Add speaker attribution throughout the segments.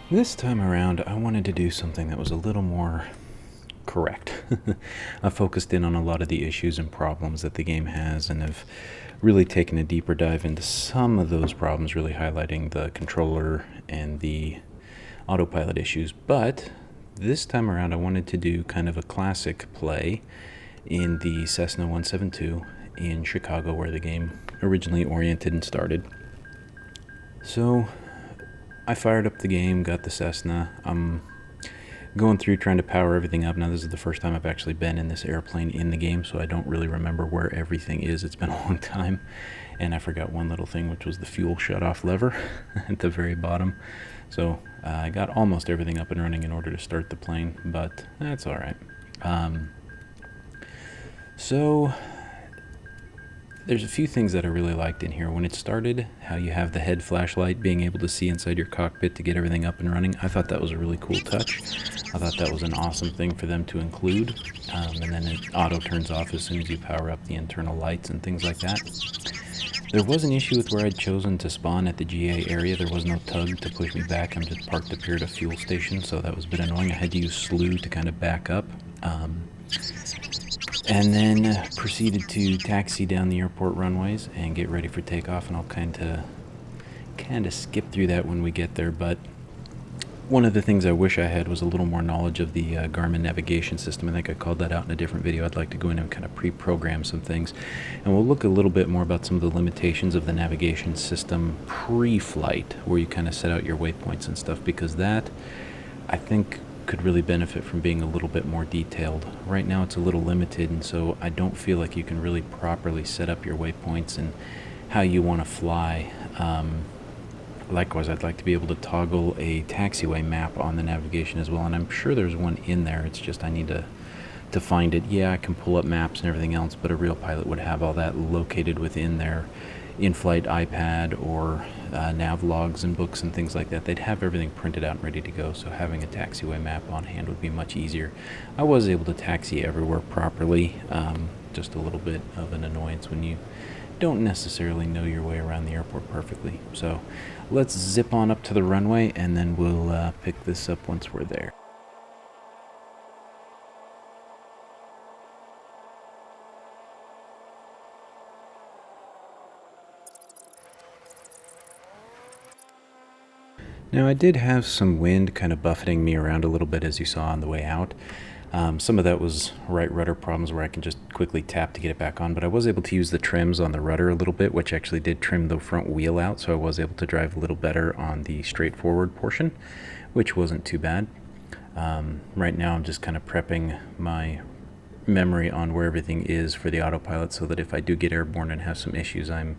Speaker 1: This time around, I wanted to do something that was a little more correct. I focused in on a lot of the issues and problems that the game has and have really taken a deeper dive into some of those problems, really highlighting the controller and the autopilot issues. But this time around, I wanted to do kind of a classic play in the Cessna 172 in Chicago, where the game originally oriented and started. So I fired up the game, got the Cessna. I'm going through trying to power everything up. Now this is the first time I've actually been in this airplane in the game, so I don't really remember where everything is. It's been a long time, and I forgot one little thing, which was the fuel shut-off lever at the very bottom. So I got almost everything up and running in order to start the plane, but that's all right. So there's a few things that I really liked in here. When it started, how you have the head flashlight, being able to see inside your cockpit to get everything up and running. I thought that was a really cool touch. I thought that was an awesome thing for them to include. And then it auto turns off as soon as you power up the internal lights and things like that. There was an issue with where I'd chosen to spawn at the GA area. There was no tug to push me back. I'm just parked up here at a fuel station, so that was a bit annoying. I had to use slew to kind of back up. And then proceeded to taxi down the airport runways and get ready for takeoff, and I'll kind of skip through that when we get there. But one of the things I wish I had was a little more knowledge of the Garmin navigation system. I think I called that out in a different video. I'd like to go in and kind of pre-program some things, and we'll look a little bit more about some of the limitations of the navigation system pre-flight, where you kind of set out your waypoints and stuff, because that, I think, could really benefit from being a little bit more detailed. Right now it's a little limited, and so I don't feel like you can really properly set up your waypoints and how you want to fly. Likewise, I'd like to be able to toggle a taxiway map on the navigation as well, and I'm sure there's one in there. It's just I need to find it. Yeah, I can pull up maps and everything else, but a real pilot would have all that located within their in-flight iPad or nav logs and books and things like that. They'd have everything printed out and ready to go, so having a taxiway map on hand would be much easier. I was able to taxi everywhere properly, just a little bit of an annoyance when you don't necessarily know your way around the airport perfectly. So let's zip on up to the runway, and then we'll pick this up once we're there. Now I did have some wind kind of buffeting me around a little bit, as you saw on the way out. Some of that was right rudder problems where I can just quickly tap to get it back on, but I was able to use the trims on the rudder a little bit, which actually did trim the front wheel out, so I was able to drive a little better on the straightforward portion, which wasn't too bad. Right now I'm just kind of prepping my memory on where everything is for the autopilot, so that if I do get airborne and have some issues, I'm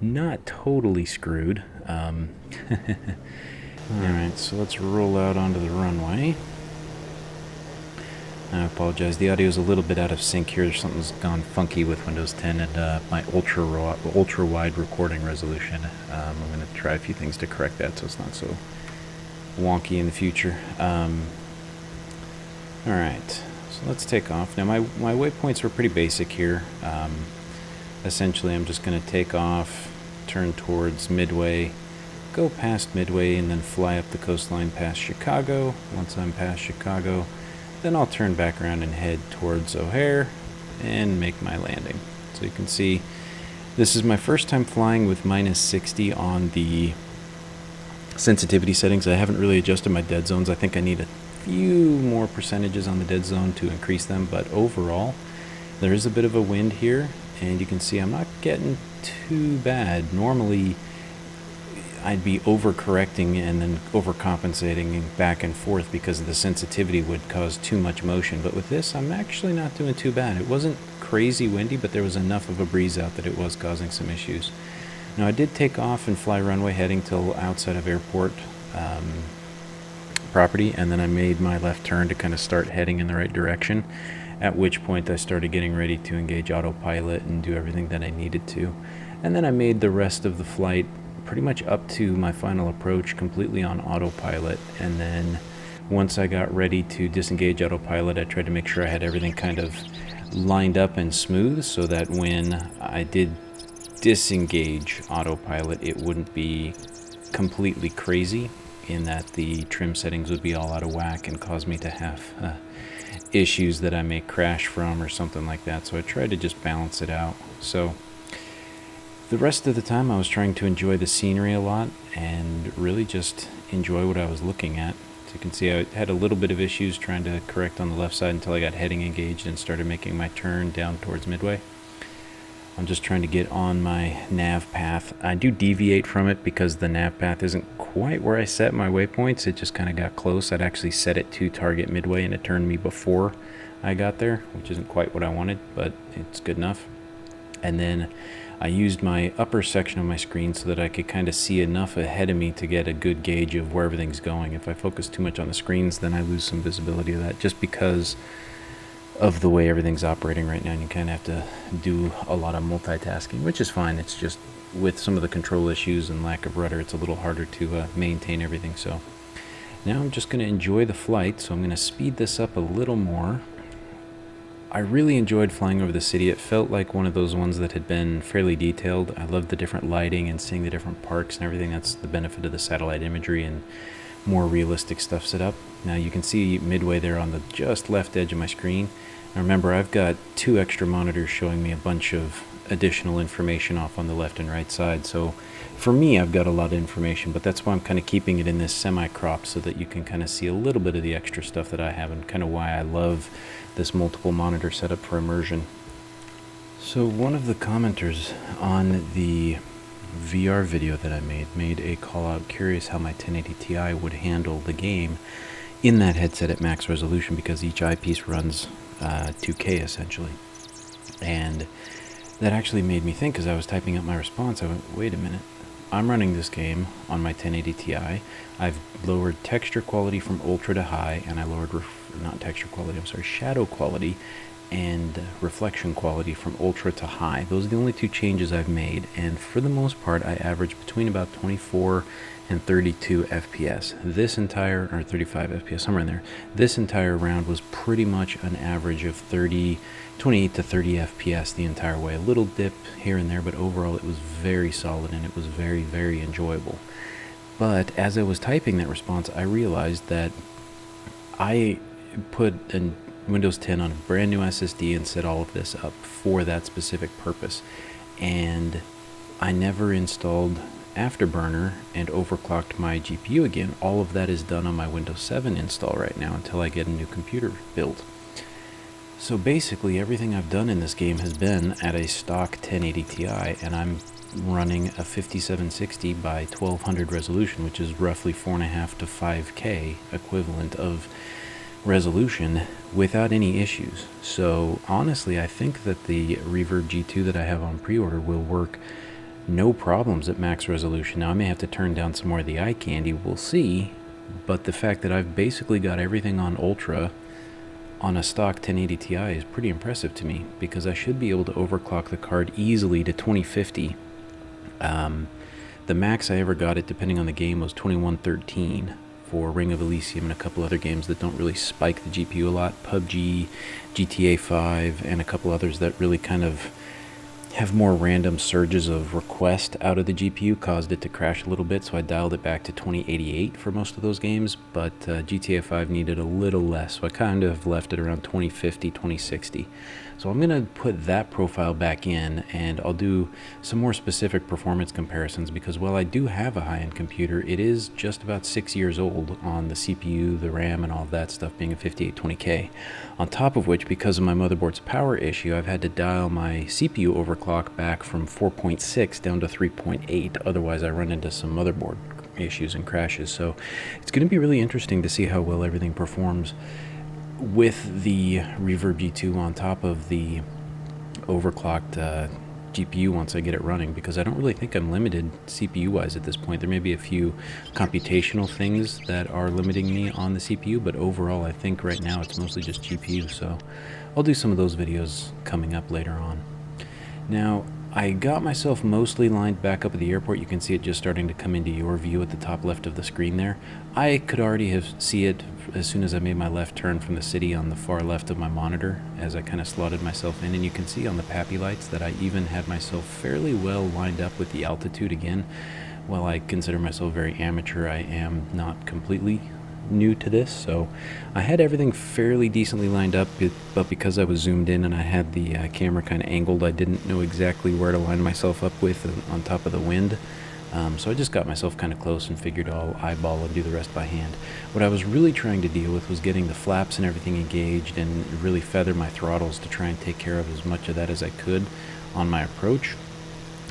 Speaker 1: not totally screwed. Alright, so let's roll out onto the runway. I apologize, the audio is a little bit out of sync here. Something's gone funky with Windows 10 and my ultra-wide recording resolution. I'm going to try a few things to correct that so it's not so wonky in the future. Alright, so let's take off. Now my waypoints were pretty basic here. Essentially I'm just going to take off, turn towards Midway, go past Midway, and then fly up the coastline past Chicago. Once I'm past Chicago, then I'll turn back around and head towards O'Hare and make my landing. So you can see this is my first time flying with -60 on the sensitivity settings. I haven't really adjusted my dead zones. I think I need a few more percentages on the dead zone to increase them, but overall there is a bit of a wind here, and you can see I'm not getting too bad. Normally I'd be overcorrecting and then overcompensating back and forth because the sensitivity would cause too much motion, but with this I'm actually not doing too bad. It wasn't crazy windy, but there was enough of a breeze out that it was causing some issues. Now I did take off and fly runway heading till outside of airport property, and then I made my left turn to kind of start heading in the right direction, at which point I started getting ready to engage autopilot and do everything that I needed to. And then I made the rest of the flight pretty much up to my final approach completely on autopilot, and then once I got ready to disengage autopilot, I tried to make sure I had everything kind of lined up and smooth so that when I did disengage autopilot, it wouldn't be completely crazy in that the trim settings would be all out of whack and cause me to have issues that I may crash from or something like that. So I tried to just balance it out. So the rest of the time I was trying to enjoy the scenery a lot and really just enjoy what I was looking at. As you can see, I had a little bit of issues trying to correct on the left side until I got heading engaged and started making my turn down towards Midway. I'm just trying to get on my nav path. I do deviate from it because the nav path isn't quite where I set my waypoints. It just kind of got close. I'd actually set it to target Midway and it turned me before I got there, which isn't quite what I wanted, but it's good enough. And then I used my upper section of my screen so that I could kind of see enough ahead of me to get a good gauge of where everything's going. If I focus too much on the screens, then I lose some visibility of that just because of the way everything's operating right now. And you kind of have to do a lot of multitasking, which is fine. It's just with some of the control issues and lack of rudder, it's a little harder to maintain everything. So now I'm just going to enjoy the flight. So I'm going to speed this up a little more. I really enjoyed flying over the city. It felt like one of those ones that had been fairly detailed. I loved the different lighting and seeing the different parks and everything. That's the benefit of the satellite imagery and more realistic stuff set up. Now you can see Midway there on the just left edge of my screen. Now remember, I've got 2 extra monitors showing me a bunch of additional information off on the left and right side. So for me, I've got a lot of information, but that's why I'm kind of keeping it in this semi-crop so that you can kind of see a little bit of the extra stuff that I have and kind of why I love this multiple monitor setup for immersion. So one of the commenters on the VR video that I made a call out curious how my 1080 Ti would handle the game in that headset at max resolution, because each eyepiece runs 2K essentially. And that actually made me think, as I was typing up my response, I went, wait a minute, I'm running this game on my 1080 Ti. I've lowered texture quality from ultra to high, and I lowered, shadow quality and reflection quality from ultra to high. Those are the only 2 changes I've made, and for the most part I average between about 24 and 32 FPS. This entire, or 35 FPS, somewhere in there. This entire round was pretty much an average of 28 to 30 FPS the entire way. A little dip here and there, but overall it was very solid and it was very, very enjoyable. But as I was typing that response, I realized that I put a Windows 10 on a brand new SSD and set all of this up for that specific purpose. And I never installed Afterburner and overclocked my GPU again. All of that is done on my Windows 7 install right now until I get a new computer built. So basically everything I've done in this game has been at a stock 1080 Ti, and I'm running a 5760 by 1200 resolution, which is roughly 4.5 to 5K equivalent of resolution without any issues. So honestly, I think that the Reverb G2 that I have on pre-order will work no problems at max resolution. Now I may have to turn down some more of the eye candy, we'll see, but the fact that I've basically got everything on ultra on a stock 1080 Ti is pretty impressive to me, because I should be able to overclock the card easily to 2050. The max I ever got it, depending on the game, was 2113 for Ring of Elysium and a couple other games that don't really spike the GPU a lot. PUBG, GTA 5, and a couple others that really kind of have more random surges of request out of the GPU caused it to crash a little bit, so I dialed it back to 2088 for most of those games, but GTA 5 needed a little less, so I kind of left it around 2050, 2060. So I'm going to put that profile back in, and I'll do some more specific performance comparisons, because while I do have a high-end computer, it is just about 6 years old on the CPU, the RAM, and all of that stuff, being a 5820K. On top of which, because of my motherboard's power issue, I've had to dial my CPU overclock back from 4.6 down to 3.8, otherwise I run into some motherboard issues and crashes. So it's going to be really interesting to see how well everything performs with the Reverb G2 on top of the overclocked GPU once I get it running, because I don't really think I'm limited CPU-wise at this point. There may be a few computational things that are limiting me on the CPU, but overall I think right now it's mostly just GPU, so I'll do some of those videos coming up later on. Now, I got myself mostly lined back up at the airport. You can see it just starting to come into your view at the top left of the screen there. I could already see it as soon as I made my left turn from the city on the far left of my monitor as I kind of slotted myself in, and you can see on the PAPI lights that I even had myself fairly well lined up with the altitude again. while I consider myself very amateur, I am not completely new to this, so I had everything fairly decently lined up, but because I was zoomed in and I had the camera kind of angled, I didn't know exactly where to line myself up with on top of the wind. So I just got myself kind of close and figured I'll eyeball and do the rest by hand. What I was really trying to deal with was getting the flaps and everything engaged and really feather my throttles to try and take care of as much of that as I could on my approach.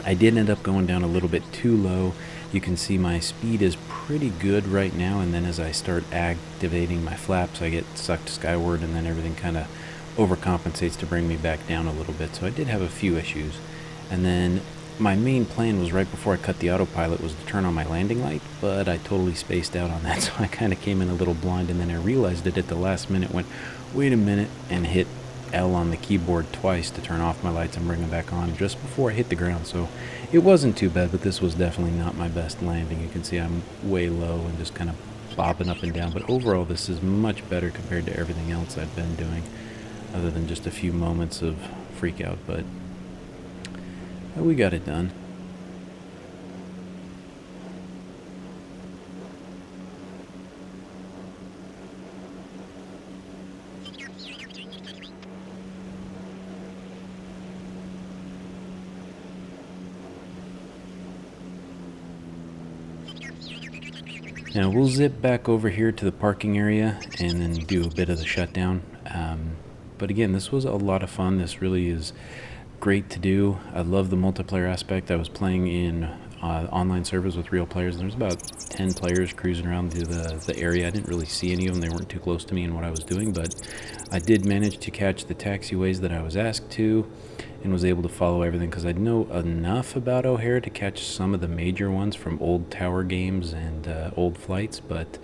Speaker 1: I did end up going down a little bit too low. You can see my speed is pretty good right now, and then as I start activating my flaps, I get sucked skyward, and then everything kind of overcompensates to bring me back down a little bit. So I did have a few issues. And then my main plan was right before I cut the autopilot was to turn on my landing light, but I totally spaced out on that, so I kind of came in a little blind, and then I realized it at the last minute, went, wait a minute, and hit L on the keyboard twice to turn off my lights and bring them back on just before I hit the ground. So it wasn't too bad, but this was definitely not my best landing. You can see I'm way low and just kind of bobbing up and down, but overall this is much better compared to everything else I've been doing, other than just a few moments of freak out, but we got it done. Now we'll zip back over here to the parking area and then do a bit of the shutdown. But again, this was a lot of fun. This really is great to do. I love the multiplayer aspect. I was playing in online servers with real players. There was about 10 players cruising around the area. I didn't really see any of them. They weren't too close to me in what I was doing, but I did manage to catch the taxiways that I was asked to and was able to follow everything because I know enough about O'Hare to catch some of the major ones from old tower games and old flights, but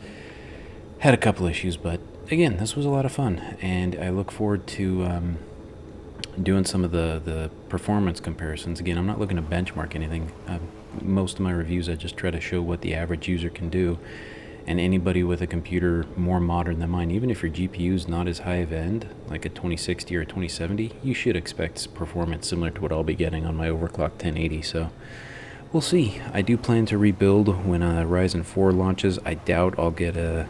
Speaker 1: had a couple issues. But again, this was a lot of fun, and I look forward to doing some of the performance comparisons. Again, I'm not looking to benchmark anything. Most of my reviews, I just try to show what the average user can do, and anybody with a computer more modern than mine, even if your GPU is not as high of end, like a 2060 or a 2070, you should expect performance similar to what I'll be getting on my overclocked 1080. So we'll see. I do plan to rebuild when Ryzen 4 launches. I doubt I'll get a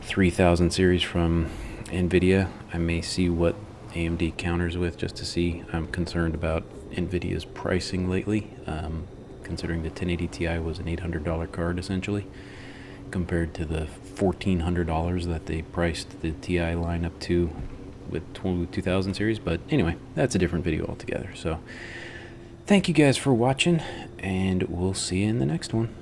Speaker 1: 3000 series from NVIDIA. I may see what AMD counters with just to see. I'm concerned about NVIDIA's pricing lately, considering the 1080 Ti was an $800 card essentially, compared to the $1,400 that they priced the Ti line up to with 2000 series. But anyway, that's a different video altogether. So thank you guys for watching, and we'll see you in the next one.